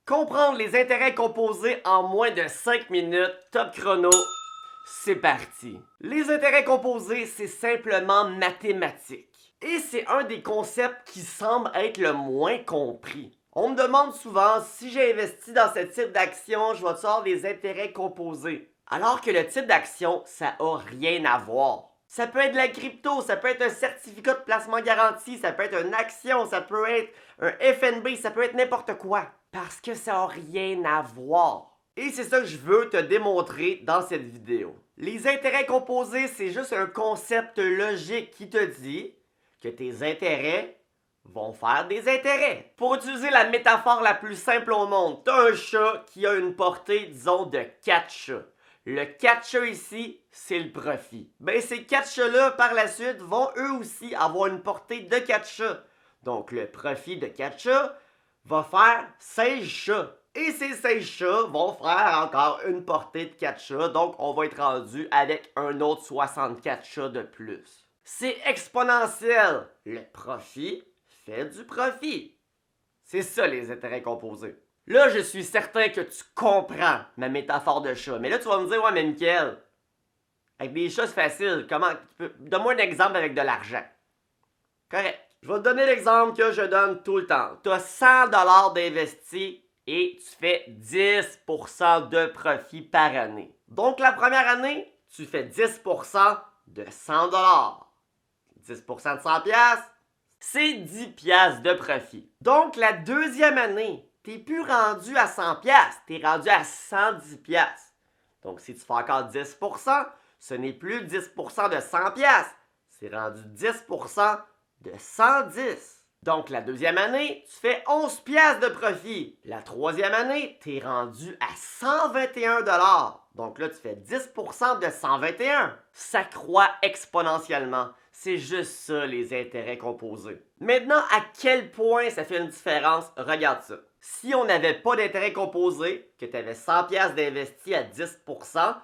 Comprendre les intérêts composés en moins de 5 minutes, top chrono, c'est parti. Les intérêts composés, c'est simplement mathématique. Et c'est un des concepts qui semble être le moins compris. On me demande souvent si j'ai investi dans ce type d'action, je vais avoir des intérêts composés. Alors que le type d'action, ça n'a rien à voir. Ça peut être de la crypto, ça peut être un certificat de placement garanti, ça peut être une action, ça peut être un FNB, ça peut être n'importe quoi. Parce que ça n'a rien à voir. Et c'est ça que je veux te démontrer dans cette vidéo. Les intérêts composés, c'est juste un concept logique qui te dit que tes intérêts vont faire des intérêts. Pour utiliser la métaphore la plus simple au monde, tu as un chat qui a une portée, disons, de 4 chats. Le 4 chats ici, c'est le profit. Ben, ces 4 chats-là, par la suite, vont eux aussi avoir une portée de 4 chats. Donc, le profit de 4 chats va faire 16 chats. Et ces 16 chats vont faire encore une portée de 4 chats. Donc, on va être rendu avec un autre 64 chats de plus. C'est exponentiel. Le profit fait du profit. C'est ça, les intérêts composés. Là, je suis certain que tu comprends ma métaphore de chat. Mais là, tu vas me dire, ouais, mais Mickaël, avec des chats, c'est facile. Comment? Donne-moi un exemple avec de l'argent. Correct. Je vais te donner l'exemple que je donne tout le temps. Tu as 100 $ d'investi et tu fais 10% de profit par année. Donc, la première année, tu fais 10% de 100 $. 10% de 100 $, c'est 10 $ de profit. Donc, la deuxième année, tu n'es plus rendu à 100 $, tu es rendu à 110 $. Donc, si tu fais encore 10%, ce n'est plus 10% de 100 $, c'est rendu 10% de 110. Donc, la deuxième année, tu fais 11 $ de profit. La troisième année, tu es rendu à 121 $. Donc là, tu fais 10% de 121. Ça croît exponentiellement. C'est juste ça, les intérêts composés. Maintenant, à quel point ça fait une différence? Regarde ça. Si on n'avait pas d'intérêt composé, que tu avais 100 $ d'investi à 10%,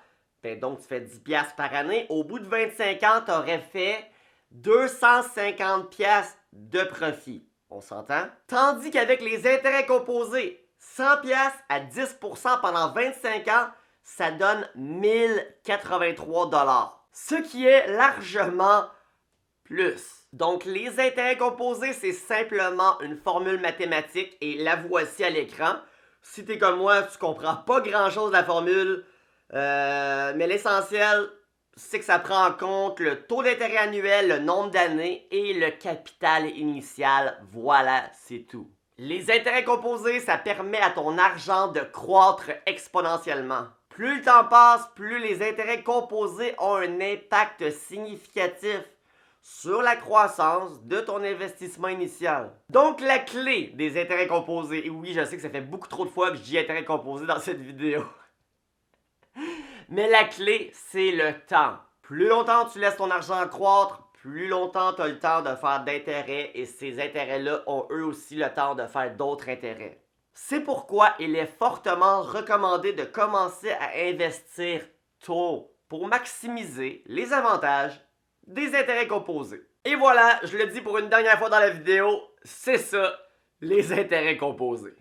ben donc tu fais 10 $ par année, au bout de 25 ans, tu aurais fait 250 $ de profit. On s'entend? Tandis qu'avec les intérêts composés, 100 $ à 10% pendant 25 ans, ça donne 1083 $. Ce qui est largement plus. Donc, les intérêts composés, c'est simplement une formule mathématique et la voici à l'écran. Si tu es comme moi, tu comprends pas grand-chose de la formule, mais l'essentiel, c'est que ça prend en compte le taux d'intérêt annuel, le nombre d'années et le capital initial. Voilà, c'est tout. Les intérêts composés, ça permet à ton argent de croître exponentiellement. Plus le temps passe, plus les intérêts composés ont un impact significatif sur la croissance de ton investissement initial. Donc, la clé des intérêts composés, et oui, je sais que ça fait beaucoup trop de fois que je dis intérêts composés dans cette vidéo, mais la clé, c'est le temps. Plus longtemps tu laisses ton argent croître, plus longtemps tu as le temps de faire d'intérêts et ces intérêts-là ont eux aussi le temps de faire d'autres intérêts. C'est pourquoi il est fortement recommandé de commencer à investir tôt pour maximiser les avantages des intérêts composés. Et voilà, je le dis pour une dernière fois dans la vidéo, c'est ça, les intérêts composés.